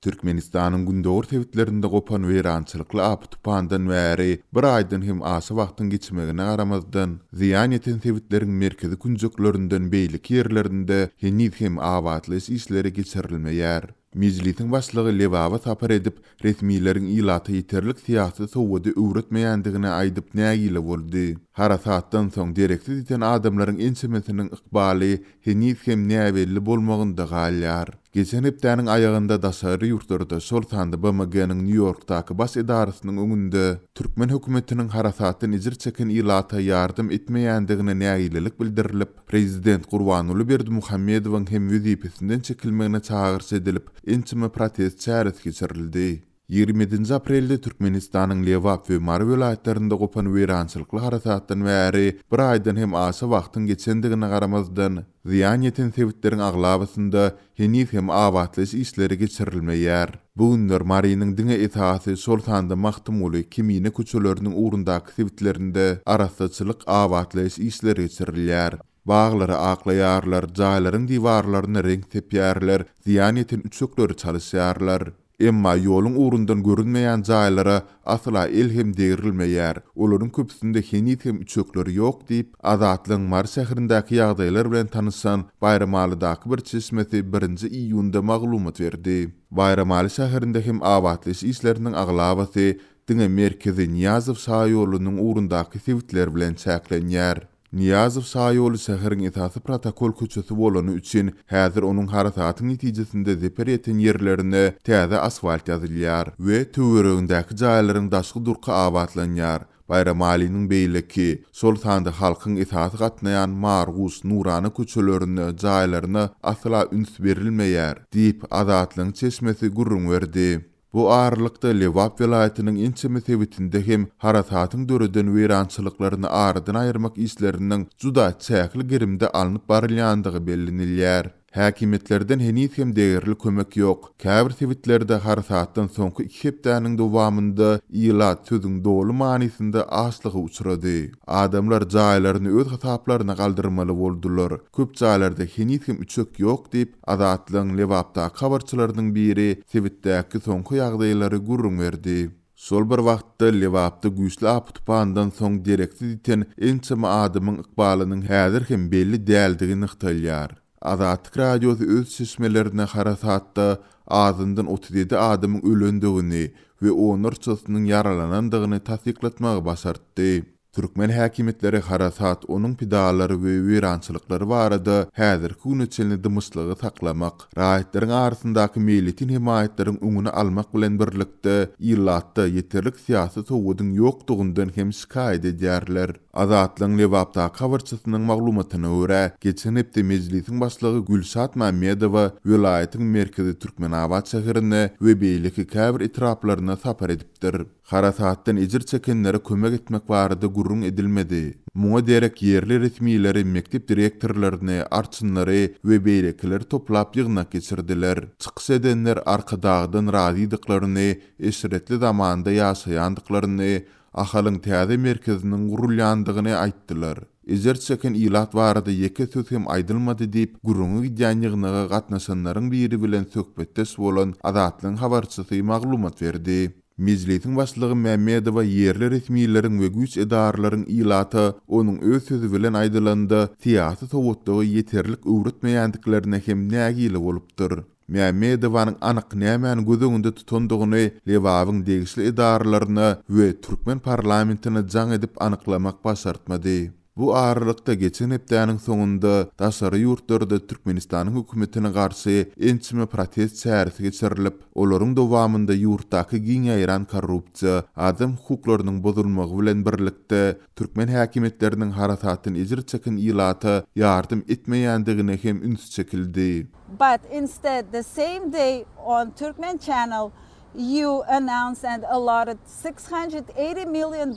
Türkmenistanyň gündöwür tewitlerinde gopan weýrançylykly apy tupandan bäri bir aýdan hem asy wagtyň geçmegine garamazdan ziýan eten tewitlerin merkezi günjeklerininden beýlik ýerlerinde henüz hem awatly işleri geçirilmeýär. Meclisiň başlygy Lewaba tapar edip resmiýlerin ilaty ýeterlik syýasy sowady öwretmeýändigine aýdyp nägile boldy. Harasatdan soň direksiz iten adamlaryň ensemesiniň ykbaly henüz hem näbelli bolmagynda galýar. Geçen hepdäniň aýagynda daşary ýurtlarda şol sanda BMG'niň New Yorkdaky baş edarasynyň öňünde Türkmen hökümetiniň harasatdan ijir çeken ilata ýardym etmeýändigine nägilelik bildirilip, Prezident Gurbanuly Berdimuhammedowyň hem wezipesinden çekilmegine çağırış edilip, ençime protest çäresi geçirildi. 27 aprelde Türkmenistanyň Lewap we Mary welaýatlarynda gopan weýrançylykly harasatdan bäri bir aýdan hem asy wagtyň geçendigine garamazdan ziýan eten tewitlerin aglabasynda henüz hem awatly işleri geçirilmeýär. Bu günler Marynyň diňe etaty şol sanda mahtumly kimine köçeleriniň ugrundaky tewitlerinde arasaçylyk awatly işleri geçirilýär. Bağları aklaýarlar, jaýlaryň diwarlaryna renk tepýärler, ziýan eten üçekleri çalyşýarlar. Emma ýoluň ugrundan görünmeýän jaýlara asla elhem degirilmeýär. Olaryň köpüsinde henüz hem üçekleri ýok diýip Azatlyň Mar şäherindäki ýagdaýlar bilen tanışan Bayramalydaky bir çeşmesi 1 iýunda maglumat berdi. Bayramaly şäherinde hem awatly işleriniň aglabasy diňe merkezi Niýazow şaýolunyň ugrundaky tewitler bilen çäklenýär. Niýazow şaýoly şäheriň esasy protokol köçesi bolany üçin häzir onuň harasatyň netijesinde zeper eten ýerlerine täze asfalt ýazylýar we töweregindäki jaýlaryň daşky durky awatlanýar. Bayramalynyň beýleki şol sanda halkyň esasy gatnaýan Margus, Nurany köçelerine, jaýlaryna asla üns berilmeýär diýip Azatlyň çeşmesi gurrun berdi. Bu ağırlykda Lewap welaýatynyň ençeme tewitinde hem harasatyň döreden weýrançylyklaryny aradan aýyrmak işleriniň juda çäkli girimde alınıp barylýandygy bellinilýär. Häkimetlerden henüz hem degirli kömek ýok. Käbir tewitlerde harasatdan soňky 2 hepdäniň dowamynda ilat sözüň dolu manysynda aslygy uçrady. Adamlar jaýlaryny öz hasaplaryna galdyrmaly boldular. Köp jaýlarda henüz hem üçek ýok diýip Azatlyň Lewapda habarçylarynyň biri tewitdäki soňky ýagdaýlary gurrun berdi. Sol bir wagtda Lewapda güýçli apy tupandan soň direksiz iten ençeme adamyň ykbalynyň häzir hem belli däldigini ykdalýar. Azatlyk radiosu öz çeşmelerine harasatda azyndan 37 adamyň ölendigini we onurçasynyň yaralanandygyny tasdiklatmagy başardy. Türkmen häkimetleri harasat onuň pidalary we weýrançylyklary barada häzirki güneçelini dymyslygy saklamak, raýatlaryň arasyndaky millitin himayatleriň öňüne almak bilen birlikde illatda ýeterlik syýasy sowadyň ýokdugyndan hem şikaýet edýärler. Azatlyň Lewapda habarçysynyň maglumatyna görä, geçen hepde mejlisiň başlygy Gülşat Mammedowa welaýatyň merkezi Türkmenabad şäherine we beýleki käbir etraplaryna sapar edipdir. Harasatdan ejir çekenlere kömek etmek barada gurrun edilmedi. Muňa derek ýerli resmiýleri mektep direktorlaryny, arçynlary we beýlekileri toplap ýygnak geçirdiler. Çykyş edenler arkadagdan razydyklaryny, eşretli zamanda ýaşaýandyklaryny, ahalyň täze merkeziniň gurulýandygyny aýtdylar. Ejer çeken ilat barada ýeke söz hem aýdylmady diýip gurrun edýän ýygnaga gatnaşanlaryň biri bilen söhbetdeş bolan Azatlyň habarçysy maglumat berdi. Meclisiň başlygy Mammedowa ýerli resmiýlerin we güýç edaralaryň ilaty onuň öz sözü bilen aýdylanda syýasy sowatlygy ýeterlik öwretmeýändiklerine hem nägile bolupdyr. Mammedowanyň anyk nämäni gözüňde tutandygyny Lewapyň degişli edaralaryna we Türkmen parlamentine jaň edip anyklamak başartmady. Bu ağırlykda geçen hepdäniň soňunda daşary ýurtlarda Türkmenistanyň hökümetine garşy ençime protest çäresi geçirilip, olaryň dowamynda ýurtdaky giň ýaýran korrupsiýa, adam hukuklarynyň bozulmagy bilen birlikde Türkmen häkimetleriniň harasatyny ejir çeken ilata ýardym etmeýändigine hem üns çekildi. But instead, the same day on Turkmen Channel, you announced and allotted $680 million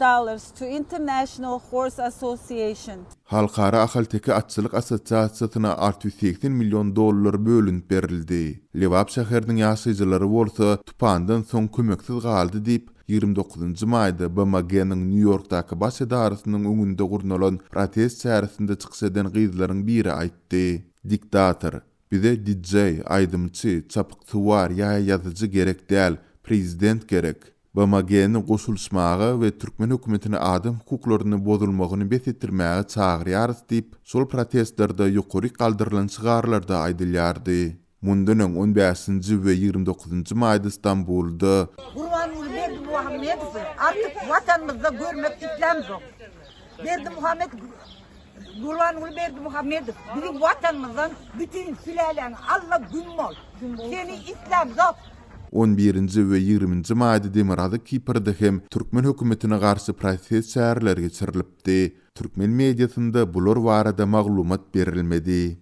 to International Horse Association. Halkara Ahalteki Atçylyk Assosiasiýasyna $680 milyon bölünip berildi. Lewap şäheriniň ýaşaýjylary bolsa tupandan soň kömeksiz galdy diýip 29 maýda BMG'niň New Yorkdaky baş edarasynyň öňünde gurnulan protest çäresinde çykyş eden gyzlaryň biri aýtdy. Diktator Bize DJ, aydımçı, çapıktıvar ýa ýazyjy gerek däl, prezident gerek. BMG'nin goşulşmagy we Türkmen hökümetine adam hukuklaryny bozulmagyny besetdirmäge çagyrýarys diýip, şol protestlarda ýokary galdyrylan çygarlarda aýdylýardy. Mundan 15-nji we 29-njy maýda İstanbulda Kurbanul Berdi Muhammedov artık vatanımızda görmek istemez o. Berdi Muhammed Kurbanul Berdi Muhammedov bizim vatanımızdan bütün sülalerini Allah gümmol. Seni istemez o. 11-nji we 20-nji maýda Demirada Kiprda hem Türkmen hökümetine garşy protest şäherler geçirilipdi. Türkmen mediasynda bular barada maglumat berilmedi.